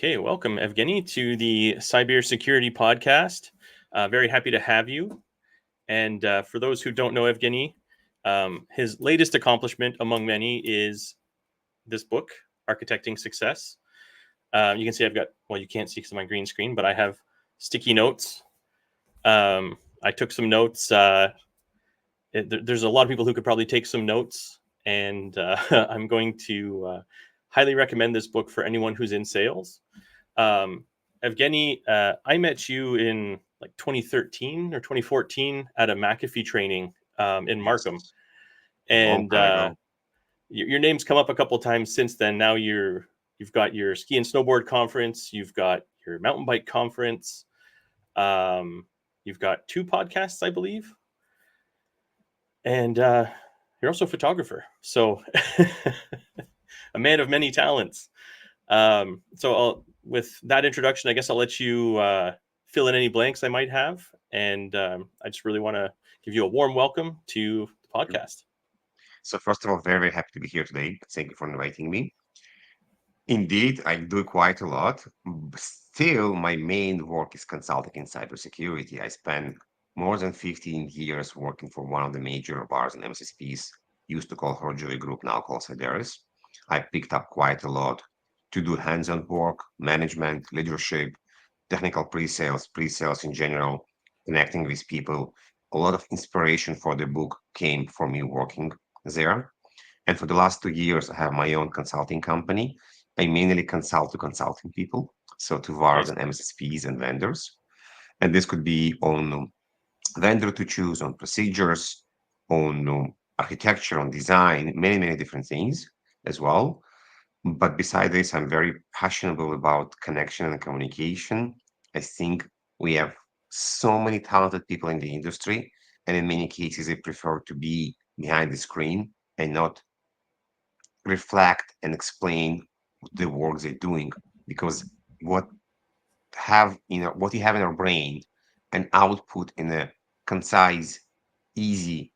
Okay, welcome, Evgeniy, to the Cybersecurity podcast. Very happy to have you. And for those who don't know Evgeniy, his latest accomplishment among many is this book, Architecting Success. You can see I've got, well, you can't see because of my green screen, but I have sticky notes. I took some notes. There's a lot of people who could probably take some notes, and I'm going to highly recommend this book for anyone who's in sales. Evgeniy, I met you in like 2013 or 2014 at a McAfee training in Markham, Yes, long and time ago. your name's come up a couple of times since then. Now you've got your ski and snowboard conference, you've got your mountain bike conference, you've got two podcasts, I believe, and you're also a photographer. So a man of many talents. With that introduction, I guess I'll let you fill in any blanks I might have. And I just really want to give you a warm welcome to the Mhm. podcast. So first of all, very, very happy to be here today. Thank you for inviting me. Indeed, I do quite a lot. Still, my main work is consulting in cybersecurity. I spent more than 15 years working for one of the major bars and MSSPs, used to call Horjoy Group, now called Cyberis. I picked up quite a lot to do hands-on work, management, leadership, technical pre-sales in general, connecting with people. A lot of inspiration for the book came from me working there. And for the last 2 years, I have my own consulting company. I mainly consult to consulting people, so to VARs Nice. and MSSPs and vendors. And this could be on vendor to choose, on procedures, on architecture, on design, many, many different things as well. But beside this, I'm very passionate about connection and communication. I think we have so many talented people in the industry, and in many cases, they prefer to be behind the screen and not reflect and explain the work they're doing. Because what what you have in our brain and output in a concise, easy,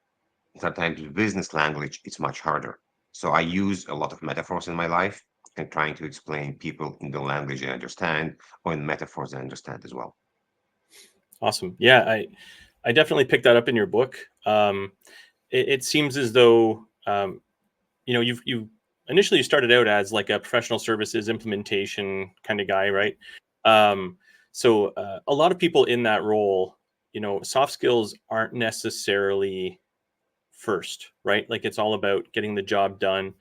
sometimes business language, it's much harder. So I use a lot of metaphors in my life and trying to explain people in the language they understand or in metaphors they understand as well. Awesome. Yeah, I definitely picked that up in your book. It seems as though you initially started out as like a professional services implementation kind of guy, right? Um, so a lot of people in that role, soft skills aren't necessarily first, right? Like it's all about getting the job done.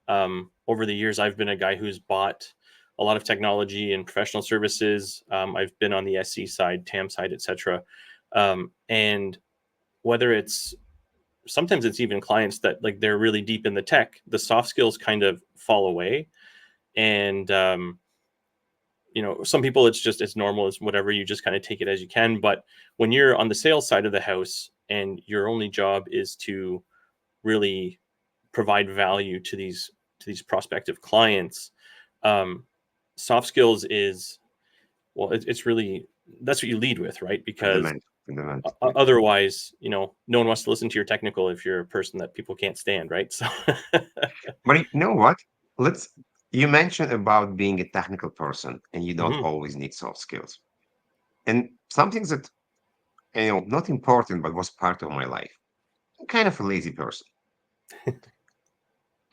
Over the years, I've been a guy who's bought a lot of technology and professional services. I've been on the SC side, TAM side, etc. And whether it's sometimes it's even clients that like they're really deep in the tech, the soft skills kind of fall away. And some people it's normal, it's whatever, you just kind of take it as you can. But when you're on the sales side of the house and your only job is to really provide value to these prospective clients, um, soft skills is, well, it's really, that's what you lead with, right? Because Fundamental, fundamental. Yeah. otherwise, no one wants to listen to your technical if you're a person that people can't stand, right? So But you know what? Let's. You mentioned about being a technical person, and you don't Mhm. always need soft skills. And something that not important, but was part of my life. I'm kind of a lazy person.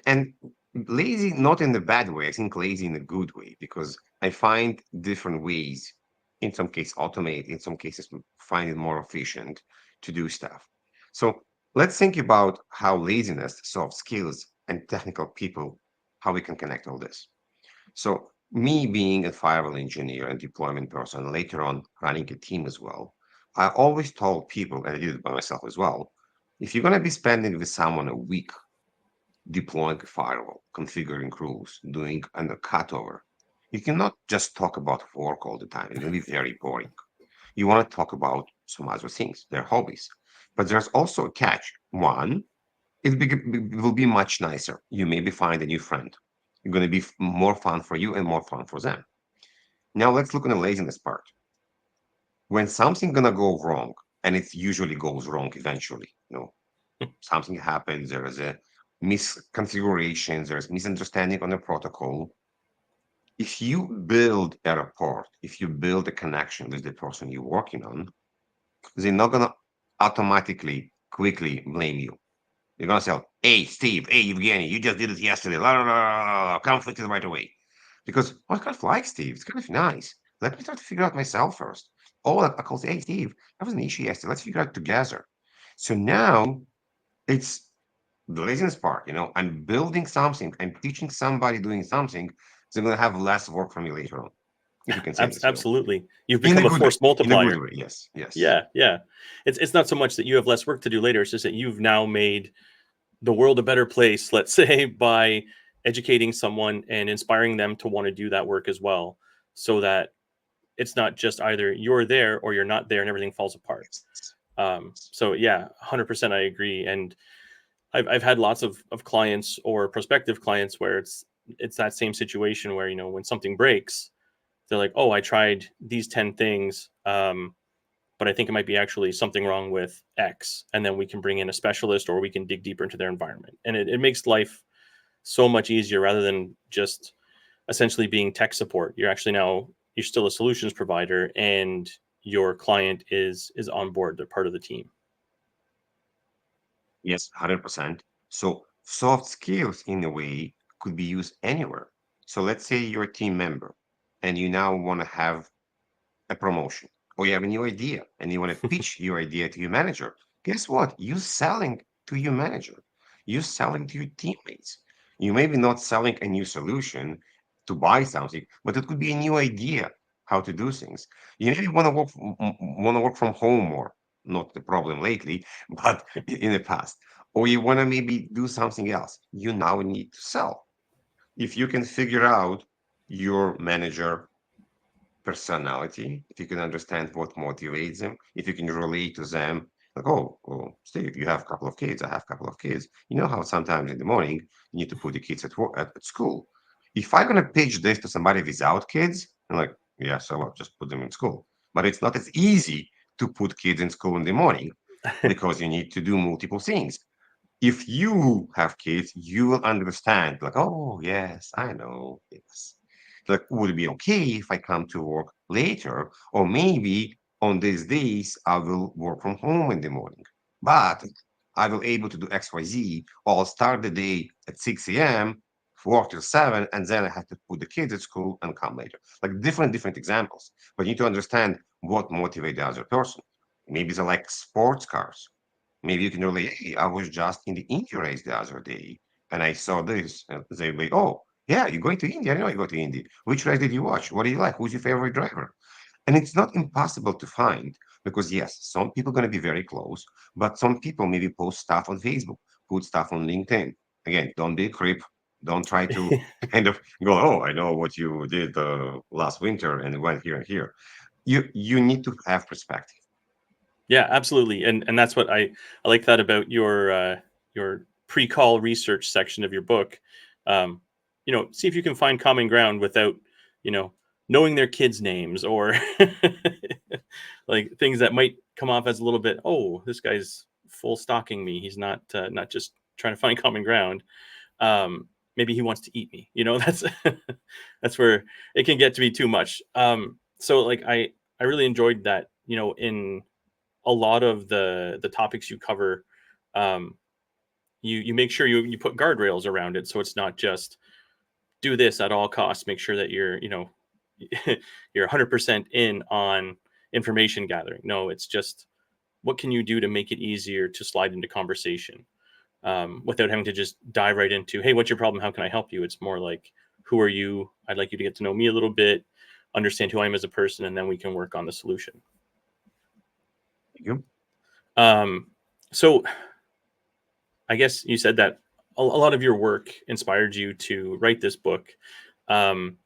And lazy, not in the bad way, I think lazy in a good way, because I find different ways, in some cases automate, in some cases find it more efficient to do stuff. So let's think about how laziness, soft skills, and technical people, how we can connect all this. So me being a firewall engineer and deployment person, later on running a team as well, I always told people, and I did it by myself as well, if you're going to be spending with someone a week deploying a firewall, configuring rules, doing a cutover. You cannot just talk about work all the time. It's going to be very boring. You want to talk about some other things, their hobbies. But there's also a catch. One, it will be much nicer. You maybe find a new friend. It's going to be more fun for you and more fun for them. Now let's look at the laziness part. When something gonna go wrong, and it usually goes wrong eventually, something happens, there is a misconfiguration, there's misunderstanding on the protocol. If you build a rapport, if you build a connection with the person you're working on, they're not gonna automatically quickly blame you. They're gonna say, "Hey, Steve, hey, Evgeny, you just did it yesterday. La, la, la, la, la, come fix it right away." Because I kind of like Steve. It's kind of nice. Let me try to figure out myself first. Oh, I call say, "Hey, Steve, that was an issue yesterday. Let's figure out together." So now it's the laziness part. I'm building something. I'm teaching somebody doing something. They're gonna have less work for me later on, if you can say this. Absolutely. You've In a become a good way. force In a good multiplier. way. Yes. Yes. Yeah, yeah. It's not so much that you have less work to do later, it's just that you've now made the world a better place, let's say, by educating someone and inspiring them to want to do that work as well, so that it's not just either you're there or you're not there and everything falls apart. Yes. So yeah, 100% I agree. And I've had lots of clients or prospective clients where it's that same situation where, when something breaks, they're like, oh, I tried these 10 things, but I think it might be actually something wrong with X. And then we can bring in a specialist or we can dig deeper into their environment. And it makes life so much easier rather than just essentially being tech support. You're still a solutions provider and your client is on board. They're part of the team. Yes, 100%. So soft skills in a way could be used anywhere. So let's say you're a team member and you now want to have a promotion or you have a new idea and you want to pitch your idea to your manager. Guess what? You're selling to your manager. You're selling to your teammates. You may be not selling a new solution to buy something, but it could be a new idea how to do things. You maybe want to work from home more. Not the problem lately, but in the past. Or you want to maybe do something else. You now need to sell. If you can figure out your manager personality, if you can understand what motivates them, if you can relate to them, like, oh, Steve, you have a couple of kids, I have a couple of kids. You know how sometimes in the morning you need to put the kids at work at school. If I'm gonna pitch this to somebody without kids, I'm like, yeah, so I'll just put them in school. But it's not as easy to put kids in school in the morning because you need to do multiple things. If you have kids, you will understand, like, oh, yes, I know, yes. Like, would it be okay if I come to work later? Or maybe on these days, I will work from home in the morning, but I will able to do XYZ. Or I'll start the day at 6 a.m., work till 7, and then I have to put the kids at school and come later. Like different examples. But you need to understand what motivates the other person. Maybe they like sports cars. Maybe you can relate, hey, I was just in the India race the other day and I saw this. And they'll be, oh, yeah, you're going to India. I know you go to India. Which race did you watch? What do you like? Who's your favorite driver? And it's not impossible to find because, yes, some people are going to be very close, but some people maybe post stuff on Facebook, put stuff on LinkedIn. Again, don't be a creep. Don't try to kind of go, oh, I know what you did last winter and went here and here. You need to have perspective. Yeah, absolutely. And that's what I like that about your pre-call research section of your book. Um, see if you can find common ground without, you know, knowing their kids' names or like things that might come off as a little bit, oh, this guy's full stalking me. He's not just trying to find common ground. Maybe he wants to eat me. That's that's where it can get to be too much. So like I really enjoyed that, in a lot of the topics you cover, um, you make sure you put guardrails around it, so it's not just do this at all costs. Make sure that you're 100% in on information gathering. No, it's just what can you do to make it easier to slide into conversation, without having to just dive right into, hey, what's your problem? How can I help you? It's more like, who are you? I'd like you to get to know me a little bit, understand who I am as a person, and then we can work on the solution. You Um, so I guess you said that a lot of your work inspired you to write this book. Um,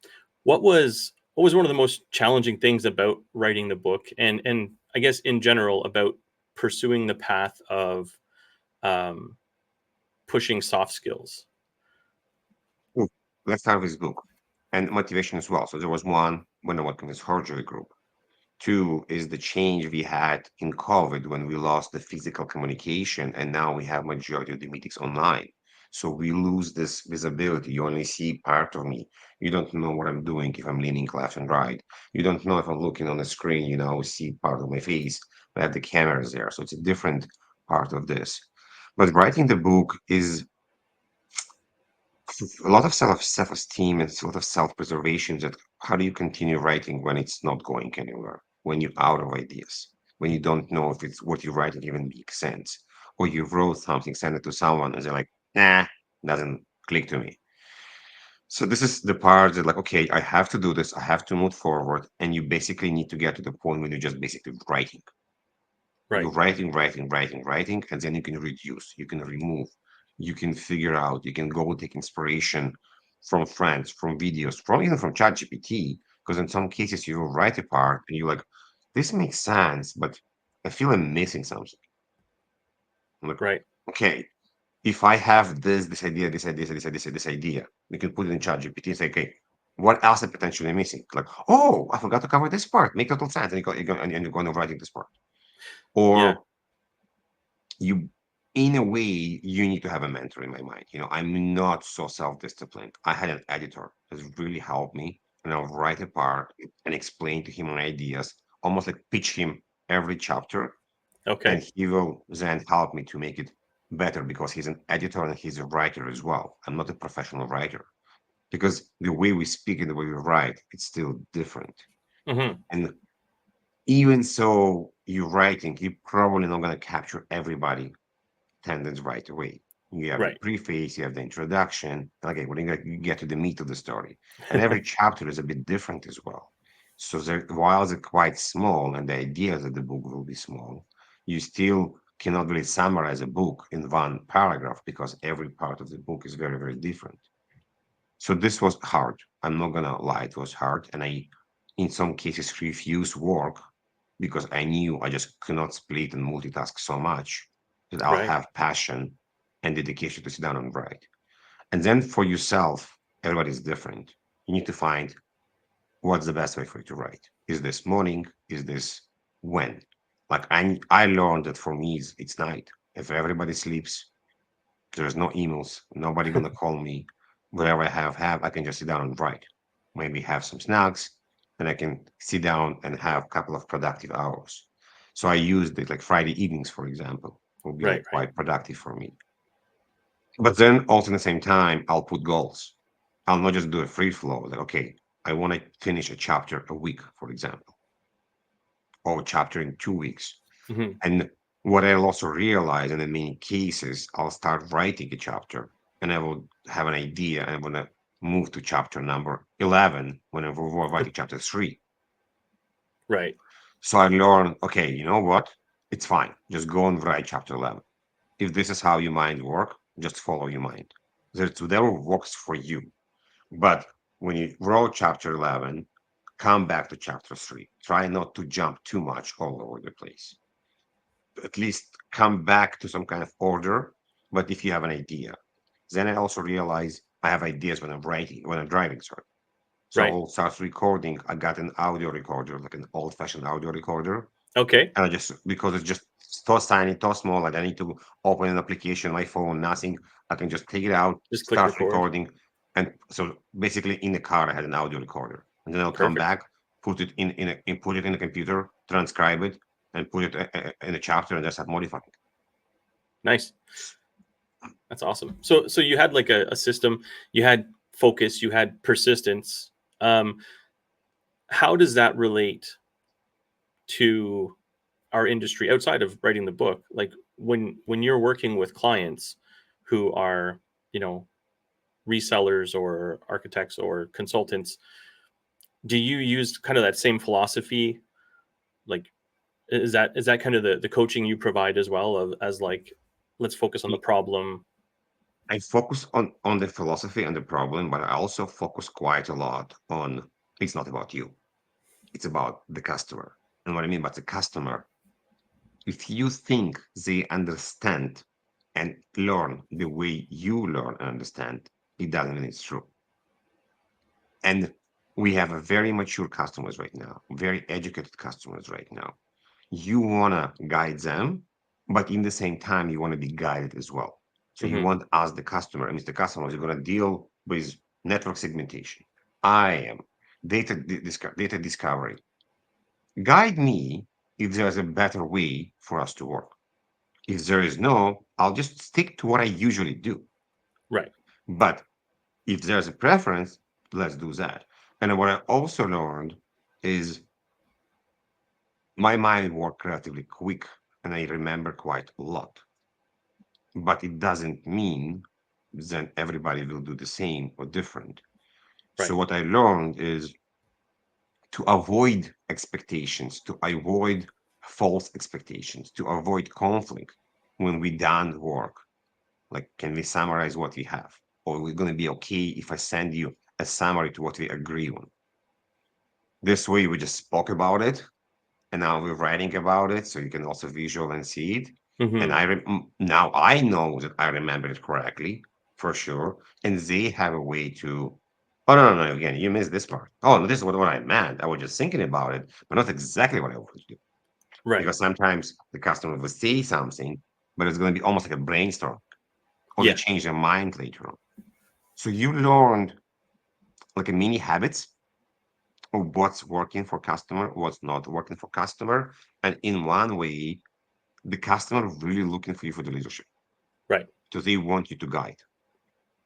what was one of the most challenging things about writing the book, and I guess in general about pursuing the path of, um, pushing soft skills? Ooh, let's start with this book and motivation as well. So there was one when I worked in this surgery group. Two is the change we had in COVID when we lost the physical communication and now we have majority of the meetings online. So we lose this visibility. You only see part of me. You don't know what I'm doing if I'm leaning left and right. You don't know if I'm looking on the screen, you know, see part of my face, but have the cameras there. So it's a different part of this. But writing the book is a lot of self-esteem and a lot of self-preservation. That how do you continue writing when it's not going anywhere, when you're out of ideas, when you don't know if it's what you're writing even makes sense, or you wrote something, send it to someone, and they're like, nah, doesn't click to me. So this is the part that like, okay, I have to do this, I have to move forward, and you basically need to get to the point when you're just basically writing. You're Right. writing, and then you can reduce, you can remove, you can figure out, you can go and take inspiration from friends, from videos, from even from ChatGPT. Because in some cases you will write a part and you're like, this makes sense, but I feel I'm missing something. I'm like, Right. okay, if I have this idea, you can put it in ChatGPT and say, okay, what else am potentially missing? Like, oh, I forgot to cover this part. Make total sense, and and you're going to writing this part. Yeah. Or you in a way you need to have a mentor in my mind. I'm not so self-disciplined. I had an editor that's really helped me, and I'll write a part and explain to him my ideas, almost like pitch him every chapter, and Okay. he will then help me to make it better because he's an editor and he's a writer as well. I'm not a professional writer because the way we speak and the way we write, it's still different. Hmm. And even so you're writing, you're probably not going to capture everybody tendons right away. You have the Right. preface, you have the introduction. Okay, when you get to the meat of the story, and every chapter is a bit different as well. So while they're quite small, and the idea that the book will be small, you still cannot really summarize a book in one paragraph because every part of the book is very, very different. So this was hard. I'm not gonna lie, it was hard, and I, in some cases, refused work because I knew I just could not split and multitask so much that I'll Right. have passion and dedication to sit down and write. And then for yourself, everybody's different. You need to find what's the best way for you to write. Is this morning? Is this when? Like I learned that for me, it's night. If everybody sleeps, there's no emails, nobody gonna call me. Whatever I have, I can just sit down and write. Maybe have some snacks, then I can sit down and have a couple of productive hours. So I used it like Friday evenings, for example, will be Right. like Right. quite productive for me. But then also at the same time, I'll put goals. I'll not just do a free flow, like, okay, I want to finish a chapter a week, for example, or a chapter in 2 weeks. Hmm. And what I'll also realize, and in many cases, I'll start writing a chapter and I will have an idea and I want to move to chapter number 11 when I'm writing chapter 3. Right. So I learn, okay, you know what? It's fine. Just go and write chapter 11. If this is how your mind works, just follow your mind. That's whatever works for you. But when you wrote chapter 11, come back to chapter 3. Try not to jump too much all over the place. At least come back to some kind of order. But if you have an idea, then I also realize I have ideas when I'm writing, when I'm driving, sorry. So Right. I'll start recording. I got an audio recorder, like an old fashioned audio recorder. Okay. And I just, because it's just so tiny, so small, like I need to open an application, my phone, nothing. I can just take it out, Just click start record. recording. And so basically in the car, I had an audio recorder. And then I'll come Perfect. back, put it put it in the computer, transcribe it, and put it in a chapter and just start modifying. Nice. That's awesome. So you had like a system, you had focus, you had persistence. Um, how does that relate to our industry outside of writing the book? Like when you're working with clients who are, you know, resellers or architects or consultants, do you use kind of that same philosophy? Like is that kind of the coaching you provide as well of as like let's focus on the problem. I focus on the philosophy and the problem, but I also focus quite a lot on it's not about you. It's about the customer. And what I mean by the customer, if you think they understand and learn the way you learn and understand, it doesn't mean it's true. And we have a very mature customers right now, very educated customers right now. You want to guide them, but in the same time, you want to be guided as well. So you Hmm. want us, the customer, I mean, the customers, you're going to deal with network segmentation. I am data discovery. Guide me if there's a better way for us to work. If there is no, I'll just stick to what I usually do. Right. But if there's a preference, let's do that. And what I also learned is my mind worked relatively quick and I remember quite a lot. But it doesn't mean that everybody will do the same or different. So Right. what I learned is to avoid expectations, to avoid false expectations, to avoid conflict when we done work. Like, can we summarize what we have? Or we're going to be okay if I send you a summary to what we agree on. This way, we just spoke about it, and now we're writing about it, so you can also visual and see it. And Hmm. now I know that I remember it correctly for sure, and they have a way to. Oh no! Again, you missed this part. Oh, no, this is what I meant. I was just thinking about it, but not exactly what I wanted to do. Right. Because sometimes the customer will say something, but it's going to be almost like a brainstorm, or they Yeah. change their mind later on. So you learned like a mini habits of what's working for customer, what's not working for customer, and in one way, the customer really looking for you for the leadership. Right. So they want you to guide.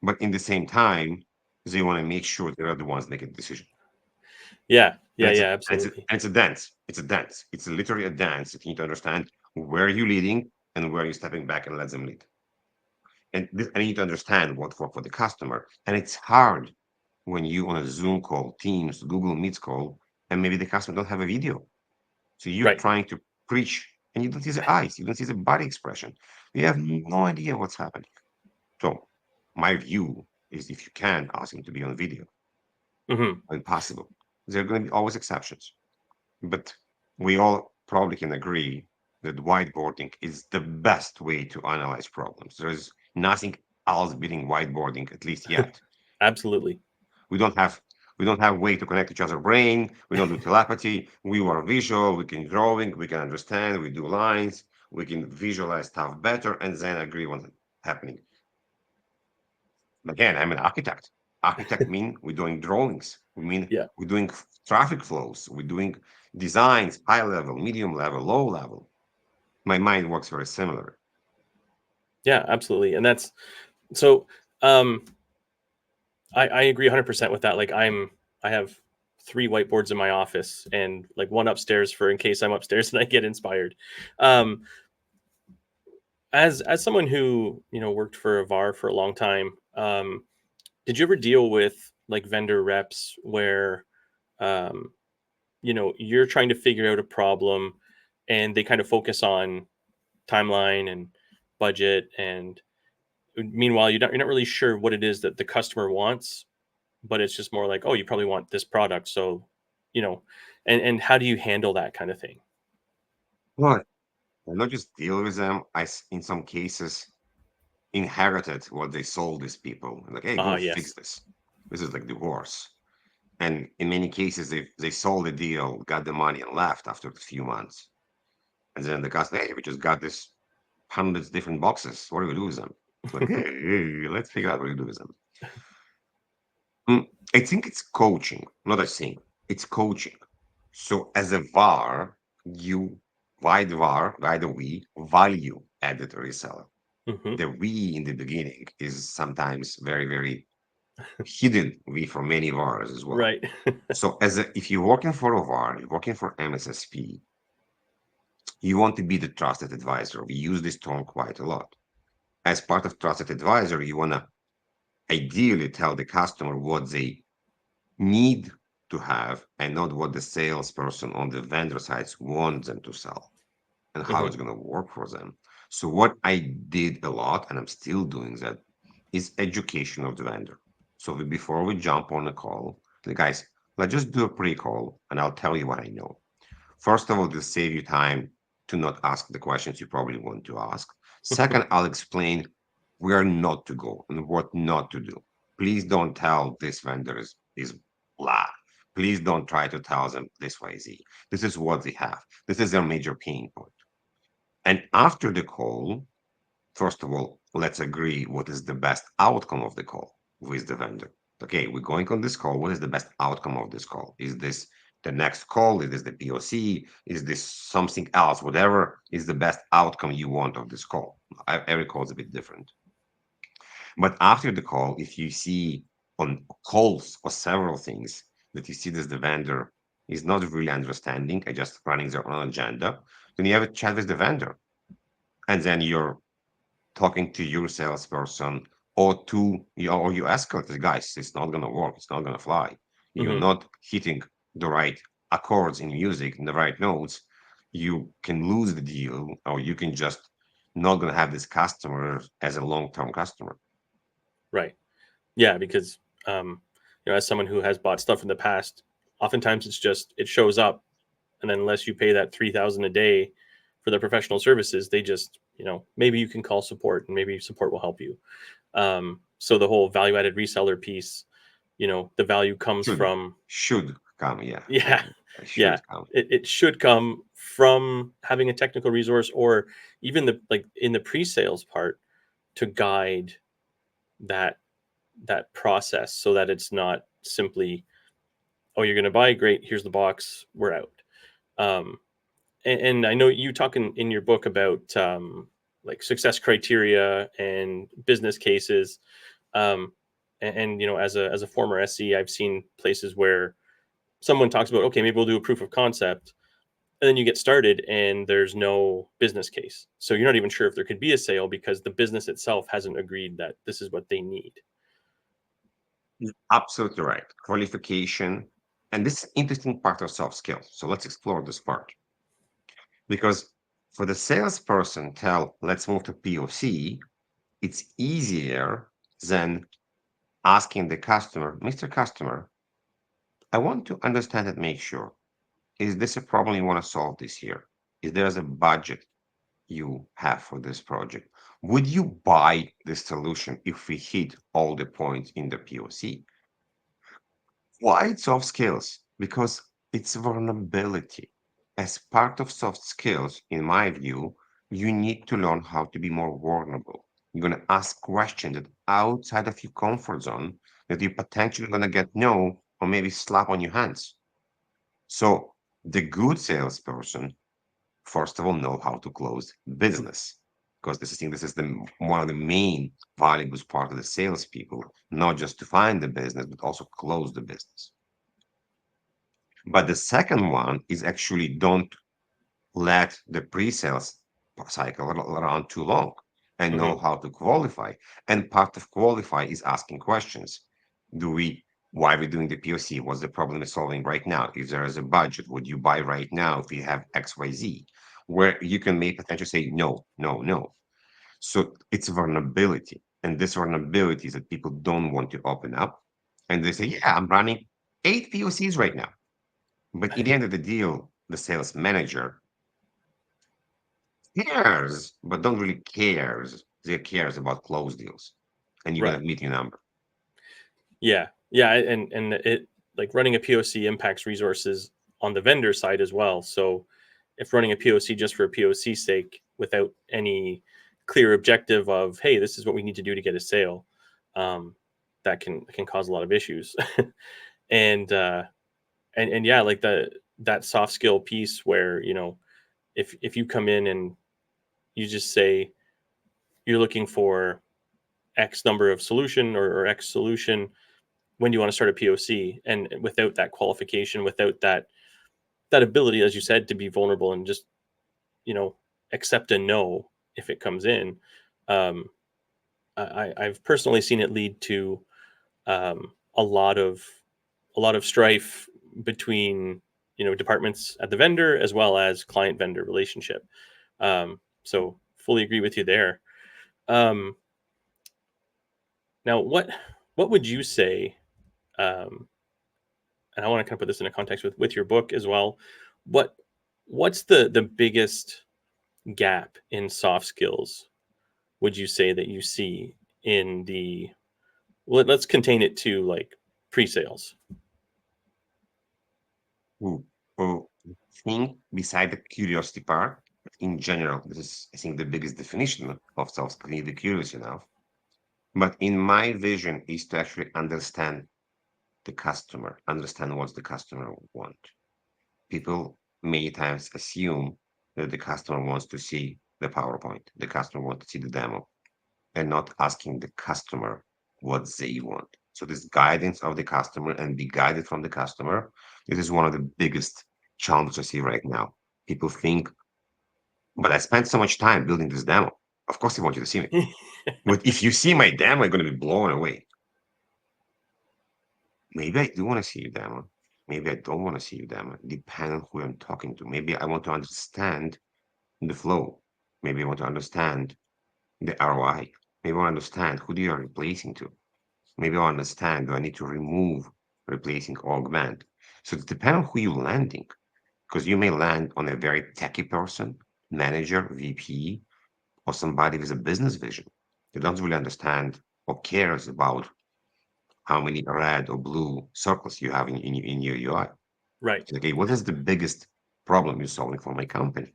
But in the same time, they want to make sure they're the ones making the decision. Yeah. And Yeah. Yeah. Absolutely. it's a dance. It's a dance. It's literally a dance. You need to understand where you're leading and where you're stepping back and let them lead. And I need to understand what for the customer. And it's hard when you on a Zoom call, Teams, Google Meets call, and maybe the customer don't have a video. So you're Right. trying to preach and you don't see the eyes, you don't see the body expression. You have no idea what's happening. So my view is if you can ask him to be on video Hmm. when possible. There are going to be always exceptions. But we all probably can agree that whiteboarding is the best way to analyze problems. There is nothing else beating whiteboarding, at least yet. Absolutely. We don't have we don't have way to connect each other's brain. We don't do telepathy. We are visual. We can drawing. We can understand. We do lines. We can visualize stuff better and then agree what's happening. Again, I'm an architect. Architect mean we're doing drawings. We mean Yeah. we're doing traffic flows. We're doing designs, high level, medium level, low level. My mind works very similar. Yeah. Absolutely. And that's so. Um, I agree 100% with that. Like I have three whiteboards in my office and like one upstairs for in case I'm upstairs and I get inspired. Um, as someone who worked for a VAR for a long time, did you ever deal with like vendor reps where um, you're trying to figure out a problem and they kind of focus on timeline and budget and meanwhile you're not really sure what it is that the customer wants, but it's just more like, oh, you probably want this product, so you know and how do you handle that kind of thing? But I not just deal with them. In some cases, inherited what they sold these people. Like, hey, go fix Yes. this. This is like divorce. And in many cases, they sold the deal, got the money, and left after a few months. And then the customer, hey, we just got this hundreds different boxes. What do we do with them? Like, hey, let's figure out what to do with them. I think it's coaching, not a thing. It's coaching. So as a VAR, you why the VAR, why the we value added reseller. Hmm. The we in the beginning is sometimes very, very hidden we for many VARs as well. Right. So if you're working for a VAR, you're working for MSSP, you want to be the trusted advisor. We use this term quite a lot. As part of trusted advisor, you want to ideally tell the customer what they need to have and not what the salesperson on the vendor side wants them to sell and how Hmm. it's going to work for them. So what I did a lot, and I'm still doing that, is education of the vendor. So before we jump on a call, the guys, let's just do a pre-call and I'll tell you what I know. First of all, to save you time to not ask the questions you probably want to ask. Second, I'll explain where not to go and what not to do. Please don't tell this vendor is blah. Please don't try to tell them this way, Z. This is what they have. This is their major pain point. And after the call, first of all, let's agree what is the best outcome of the call with the vendor. Okay, we're going on this call. What is the best outcome of this call? Is this the next call? Is this the POC? Is this something else? Whatever is the best outcome you want of this call. Every call is a bit different. But after the call, if you see on calls or several things that you see that the vendor is not really understanding and just running their own agenda, then you have a chat with the vendor. And then you're talking to your salesperson or you escort the guys, it's not gonna work, it's not gonna fly. You're Hmm. not hitting the right accords in music, in the right notes. You can lose the deal, or you can just not gonna have this customer as a long-term customer. Right. Yeah, because as someone who has bought stuff in the past, oftentimes it's just it shows up, and then unless you pay that 3,000 a day for the professional services, they just maybe you can call support and maybe support will help you. So the whole value added reseller piece, the value comes Should from should come, yeah. yeah, yeah. Should come. It should come from having a technical resource or even the like in the pre-sales part to guide that process so that it's not simply, oh, you're going to buy, great, here's the box, we're out. um, and I know you talk in your book about like success criteria and business cases. um, and as a former SE, I've seen places where someone talks about, okay, maybe we'll do a proof of concept, and then you get started and there's no business case, so you're not even sure if there could be a sale because the business itself hasn't agreed that this is what they need. Absolutely right. Qualification. And this is interesting part of soft skills. So let's explore this part. Because for the salesperson, tell, let's move to POC, it's easier than asking the customer, Mr. Customer, I want to understand and make sure, is this a problem you want to solve this year? Is there a budget you have for this project? Would you buy this solution if we hit all the points in the POC? Why soft skills? Because it's vulnerability. As part of soft skills, in my view, you need to learn how to be more vulnerable. You're going to ask questions that outside of your comfort zone that you're potentially going to get no or maybe slap on your hands. So the good salesperson, first of all, know how to close business because this is one of the main valuable part of the salespeople, not just to find the business, but also close the business. But the second one is actually don't let the pre-sales cycle run too long and know Hmm. how to qualify. And part of qualify is asking questions. Do we, why are we doing the POC? What's the problem we're solving right now? If there is a budget, would you buy right now if you have XYZ? Where you can make potentially say no, no, no. So it's vulnerability. And this vulnerability is that people don't want to open up. And they say, yeah, I'm running 8 POCs right now. But in the end of the deal, the sales manager cares, but don't really cares. They cares about closed deals, and you're Right. gonna meet your number. Yeah, yeah, and it like running a POC impacts resources on the vendor side as well. So if running a POC just for a POC sake without any clear objective of, hey, this is what we need to do to get a sale, um, that can cause a lot of issues. and and yeah, like that soft skill piece where if you come in and you just say you're looking for X number of solution or X solution, when do you want to start a POC? And without that qualification, without that ability, as you said, to be vulnerable and just you know accept a no if it comes in, um, I've personally seen it lead to a lot of strife between departments at the vendor as well as client vendor relationship. So fully agree with you there. Um, Now, what would you say? Um, and I want to kind of put this in a context with your book as well. What what's the biggest gap in soft skills? Would you say that you see in the let's contain it to like pre-sales? Who think beside the curiosity part? In general, this is, I think, the biggest definition of soft skills. You need to be curious enough. But in my vision is to actually understand the customer, understand what the customer want. People many times assume that the customer wants to see the PowerPoint, the customer wants to see the demo, and not asking the customer what they want. So this guidance of the customer and be guided from the customer, this is one of the biggest challenges I see right now. People think, but I spent so much time building this demo. Of course, I want you to see me. But if you see my demo, you're going to be blown away. Maybe I do want to see your demo. Maybe I don't want to see your demo. Depend on who I'm talking to. Maybe I want to understand the flow. Maybe I want to understand the ROI. Maybe I want to understand who you are replacing to. Maybe I understand, do I need to remove, replacing, augment? So it depends on who you're landing, because you may land on a very techy person, manager, VP, or somebody with a business vision. They don't really understand or cares about how many red or blue circles you have in your UI. Right. Okay, what is the biggest problem you're solving for my company?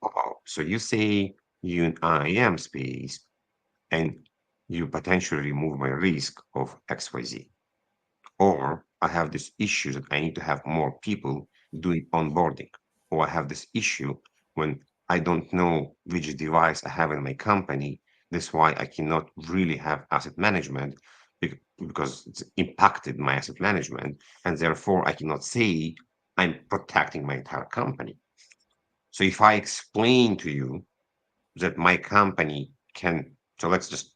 Oh, so you say you in IAM space and you potentially remove my risk of XYZ. Or I have this issue that I need to have more people doing onboarding. Or I have this issue when I don't know which device I have in my company. That's why I cannot really have asset management because it's impacted my asset management. And therefore, I cannot say I'm protecting my entire company. So if I explain to you that my company can, so let's just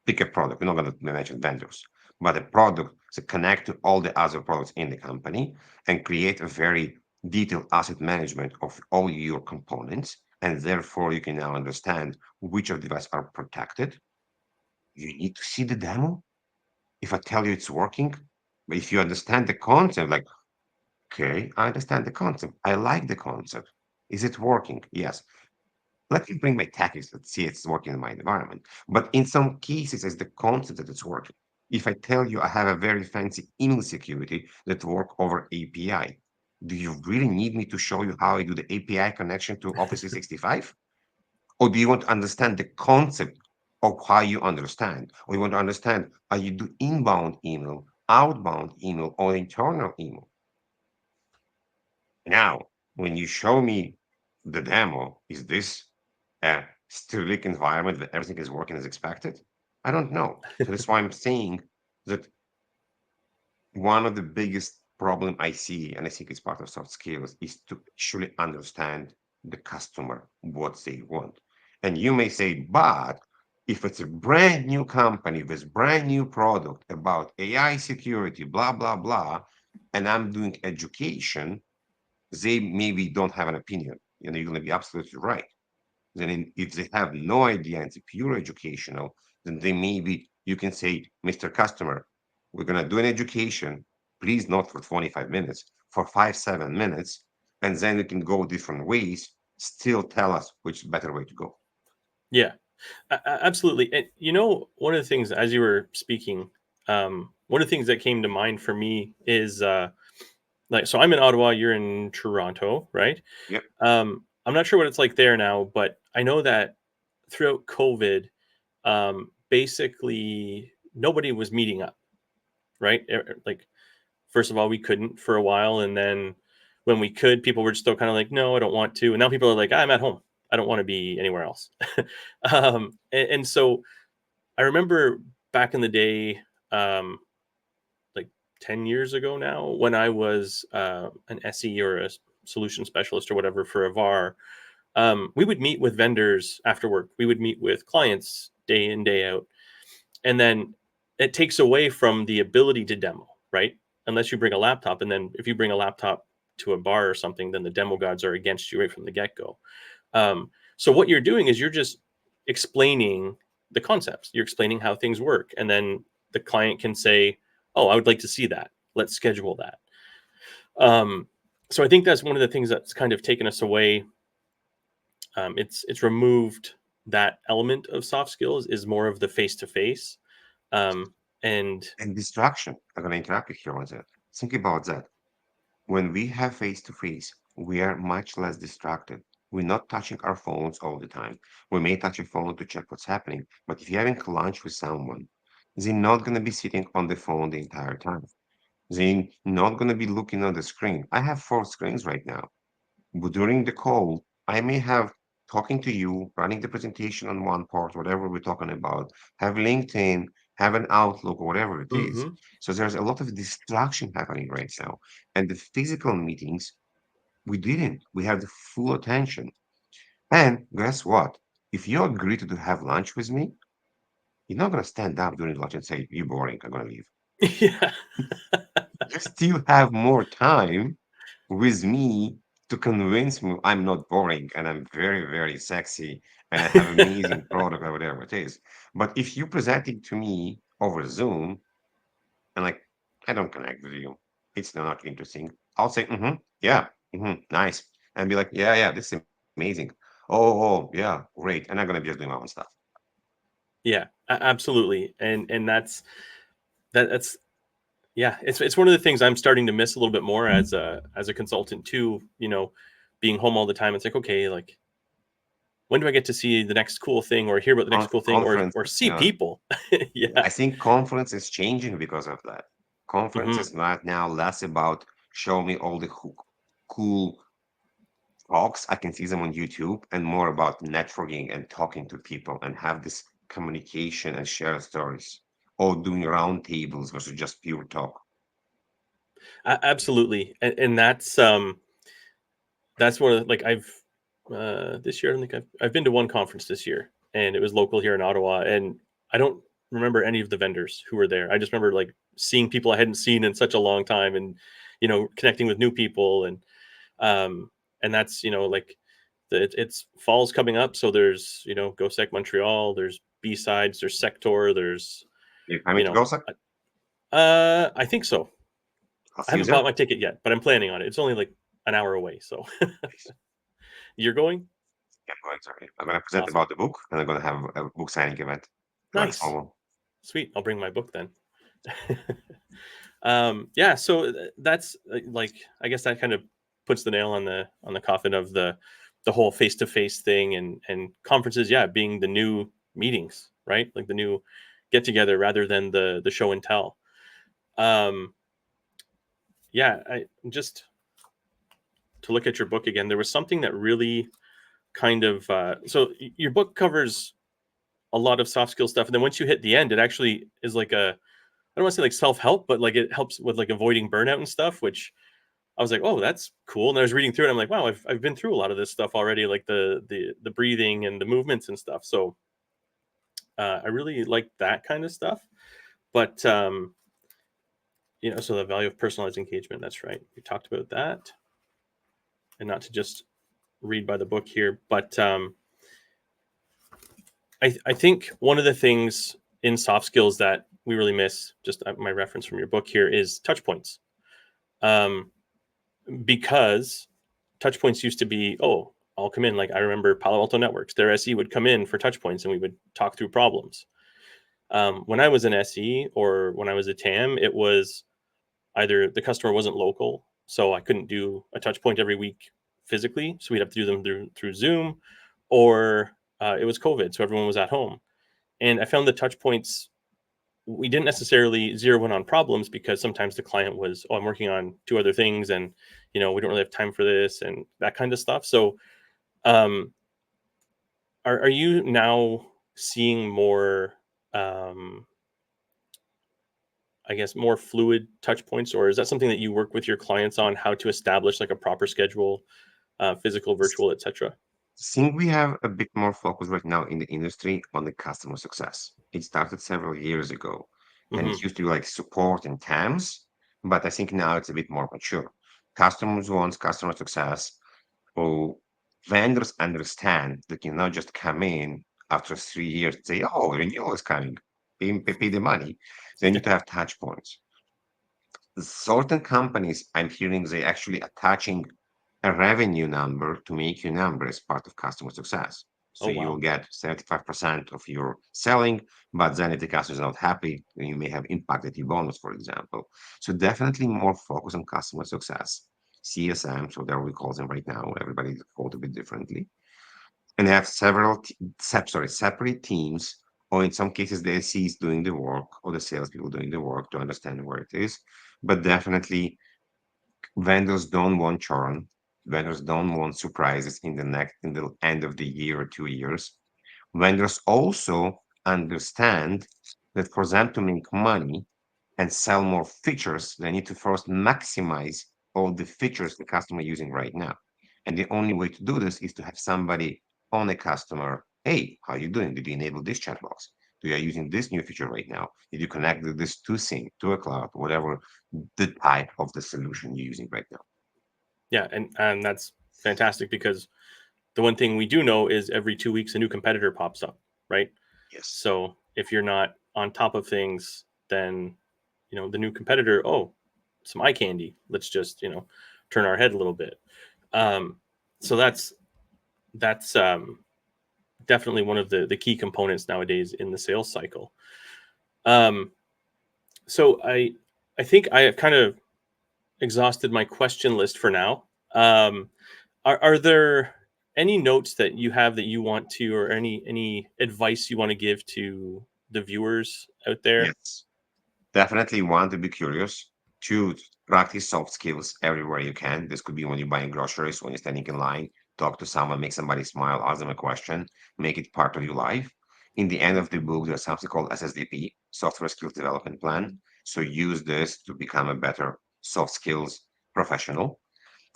pick a product. We're not going to mention vendors, but a product to connect to all the other products in the company and create a very detailed asset management of all your components. And therefore, you can now understand which of the devices are protected. You need to see the demo. If I tell you it's working, but if you understand the concept, like, okay, I understand the concept. I like the concept. Is it working? Yes. Let me bring my tactics and see it's working in my environment. But in some cases, it's the concept that it's working. If I tell you I have a very fancy email security that work over API, do you really need me to show you how I do the API connection to Office 365? Or do you want to understand the concept of how you understand? Or you want to understand how you do inbound email, outbound email, or internal email? Now, when you show me the demo, is this a sterile environment that everything is working as expected? I don't know. So that's why I'm saying that one of the biggest problem I see, and I think it's part of soft skills, is to actually understand the customer, what they want. And you may say, but if it's a brand new company with brand new product about AI security, blah, blah, blah, and I'm doing education, they maybe don't have an opinion. You know, you're going to be absolutely right. Then, if they have no idea, and it's pure educational, then they maybe you can say, Mr. Customer, we're going to do an education, please not for 25 minutes, for 5, 7 minutes, and then we can go different ways. Still tell us which better way to go. Yeah. Absolutely. And one of the things as you were speaking, one of the things that came to mind for me is like, so I'm in Ottawa, you're in Toronto, right? Yep. I'm not sure what it's like there now, but I know that throughout COVID, basically nobody was meeting up, right? Like, first of all, we couldn't for a while, and then when we could, people were still kind of like, "No, I don't want to." And now people are like, "I'm at home. I don't want to be anywhere else." And so I remember back in the day, um, like 10 years ago now, when I was an SE or a solution specialist or whatever for a VAR, we would meet with vendors after work. We would meet with clients day in, day out. And then it takes away from the ability to demo, right? Unless you bring a laptop. And then if you bring a laptop to a bar or something, then the demo gods are against you right from the get go. So what you're doing is you're just explaining the concepts. You're explaining how things work, and then the client can say, "Oh, I would like to see that. Let's schedule that." So I think that's one of the things that's kind of taken us away. It's removed that element of soft skills is more of the face to face, and And distraction. I'm going to interrupt you here on that. Think about that. When we have face to face, we are much less distracted. We're not touching our phones all the time. We may touch a phone to check what's happening, but if you're having lunch with someone, they're not going to be sitting on the phone the entire time. They're not going to be looking on the screen. I have four screens right now. But during the call, I may have talking to you, running the presentation on one part, whatever we're talking about, have LinkedIn, have an Outlook, or whatever it is. Hmm. So there's a lot of distraction happening right now. And the physical meetings, we didn't. We had the full attention. And guess what? If you agree to have lunch with me, you're not going to stand up during lunch and say, you're boring, I'm going to leave. Yeah. You still have more time with me to convince me I'm not boring and I'm very, very sexy and I have amazing product or whatever it is. But if you present it to me over Zoom and like, I don't connect with you, it's not interesting. I'll say, yeah, nice. And be like, yeah, this is amazing. Oh, yeah, great. And I'm going to be just doing my own stuff. Yeah, absolutely. And that's yeah, it's one of the things I'm starting to miss a little bit more as a consultant too, being home all the time. It's like, okay, like when do I get to see the next cool thing or hear about the next cool thing or Conferences, see people? I Yeah. think conference is changing because of that. Conference Hmm. is not now less about show me all the cool talks. I can see them on YouTube and more about networking and talking to people and have this communication and share stories or doing round tables versus just pure talk. Absolutely. And that's one of like I've this year I don't think I've been to one conference this year and it was local here in Ottawa and I don't remember any of the vendors who were there. I just remember like seeing people I hadn't seen in such a long time and connecting with new people um and that's like it's fall's coming up, so there's GoSec Montreal, there's B-sides, there's Sector, there's You coming you to know GoSec? I think so. I'll I see you haven't bought there. my ticket yet, but I'm planning on it. It's only like an hour away, so Nice. you're going. Yeah, I'm going, sorry. I'm going to present Awesome. about the book and I'm going to have a book signing event. Going Nice. small one. Sweet. I'll bring my book then. Yeah, so that's like I guess that kind of puts the nail on the coffin of the whole face to face thing and conferences. Yeah, being the new meetings, right? Like the new get together rather than the show and tell. Um, yeah, I just to look at your book again. There was something that really kind of your book covers a lot of soft skill stuff, and then once you hit the end, it actually is like a I don't want to say like self help, but like it helps with like avoiding burnout and stuff, which I was like, oh, that's cool. And I was reading through it. I'm like, wow, I've been through a lot of this stuff already, like the breathing and the movements and stuff. So I really like that kind of stuff. But so the value of personalized engagement. That's right. We talked about that, and not to just read by the book here, but I think one of the things in soft skills that we really miss, just my reference from your book here, is touch points. Um, because touch points used to be, oh, I'll come in. Like I remember Palo Alto Networks, their SE would come in for touch points and we would talk through problems. When I was an SE or when I was a TAM, it was either the customer wasn't local, so I couldn't do a touch point every week physically, so we'd have to do them through Zoom, or it was COVID, so everyone was at home. And I found the touch points we didn't necessarily zero in on problems because sometimes the client was, oh, I'm working on two other things and we don't really have time for this and that kind of stuff. So um are you now seeing more um I guess more fluid touch points, or is that something that you work with your clients on, how to establish like a proper schedule, physical, virtual, etc.? Think we have a bit more focus right now in the industry on the customer success. It started several years ago and it Hmm. used to be like support and TAMs, but I think now it's a bit more mature. Customers want customer success, or vendors understand that you not just come in after 3 years and say, oh, renewal is coming, pay the money. They need to have touch points. Certain companies, I'm hearing they actually attaching a revenue number to make your number as part of customer success. Oh So you'll wow. get 75% of your selling, but then if the customer is not happy, then you may have impacted your bonus, for example. So definitely more focus on customer success. CSM, so there we call them right now. Everybody's called a bit differently, and have several separate teams, or in some cases the SE is doing the work or the salespeople doing the work to understand where it is. But definitely vendors don't want churn. Vendors don't want surprises in the end of the year or 2 years. Vendors also understand that for them to make money and sell more features, they need to first maximize all the features the customer is using right now. And the only way to do this is to have somebody on a customer. Hey, how are you doing? Did you enable this chat box? Do you are using this new feature right now? Did you connect this to sync, to a cloud, whatever the type of the solution you're using right now? Yeah, and that's fantastic because the one thing we do know is every 2 weeks a new competitor pops up, right? Yes. So if you're not on top of things, then the new competitor, oh, some eye candy. Let's just turn our head a little bit. Um, so that's definitely one of the key components nowadays in the sales cycle. Um, so I think I have kind of exhausted my question list for now. Um, are there any notes that you have that you want to, or any advice you want to give to the viewers out there? Yes. Definitely want to be curious. Two, practice soft skills everywhere you can. This could be when you're buying groceries, when you're standing in line, talk to someone, make somebody smile, ask them a question, make it part of your life. In the end of the book, there's something called SSDP, Software Skills Development Plan. So use this to become a better soft skills professional.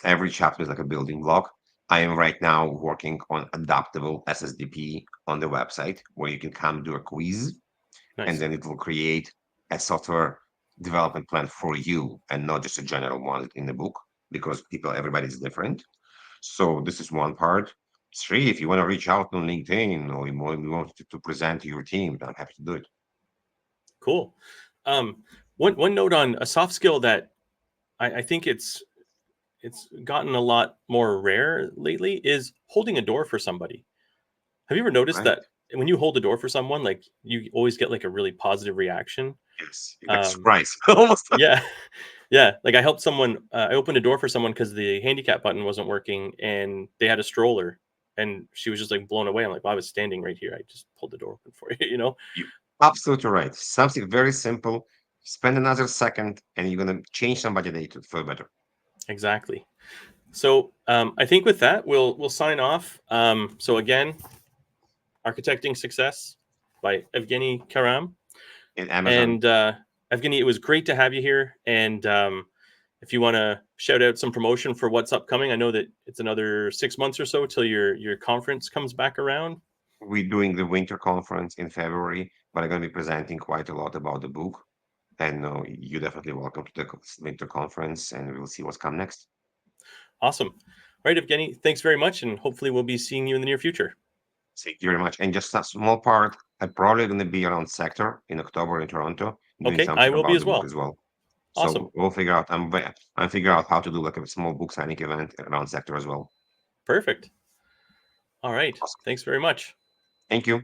Every chapter is like a building block. I am right now working on adaptable SSDP on the website where you can come do a quiz and Nice. then it will create a software development plan for you and not just a general one in the book because everybody's different. So this is one part. Three, if you want to reach out on LinkedIn or you want to present to your team, I'm happy to do it. Cool. One note on a soft skill that I think it's gotten a lot more rare lately is holding a door for somebody. Have you ever noticed Right? that when you hold the door for someone, like you always get like a really positive reaction? Yes. Like a Um, surprise. Almost. yeah, yeah. Like I helped someone. I opened a door for someone because the handicap button wasn't working, and they had a stroller, and she was just like blown away. I'm like, well, I was standing right here. I just pulled the door open for you. You absolutely right. Something very simple. Spend another second and you're gonna change somebody day to feel better. Exactly. So I think with that, we'll sign off. So again, Architecting Success by Evgeniy Kharam. In Amazon, And Evgeny, it was great to have you here. And if you want to shout out some promotion for what's upcoming, I know that it's another 6 months or so till your conference comes back around. we're doing the winter conference in February, but I'm gonna be presenting quite a lot about the book. And you're definitely welcome to the winter conference, and we'll see what's come next. Awesome. All right, Evgeny, thanks very much, and hopefully we'll be seeing you in the near future. Thank you very much. And just a small part, I'm probably going to be around Sector in October in Toronto, doing Okay, I something will be about as the book well. as well. Awesome. So we'll figure out. I'm figure out how to do like a small book signing event around Sector as well. Perfect. All right. Awesome. Thanks very much. Thank you.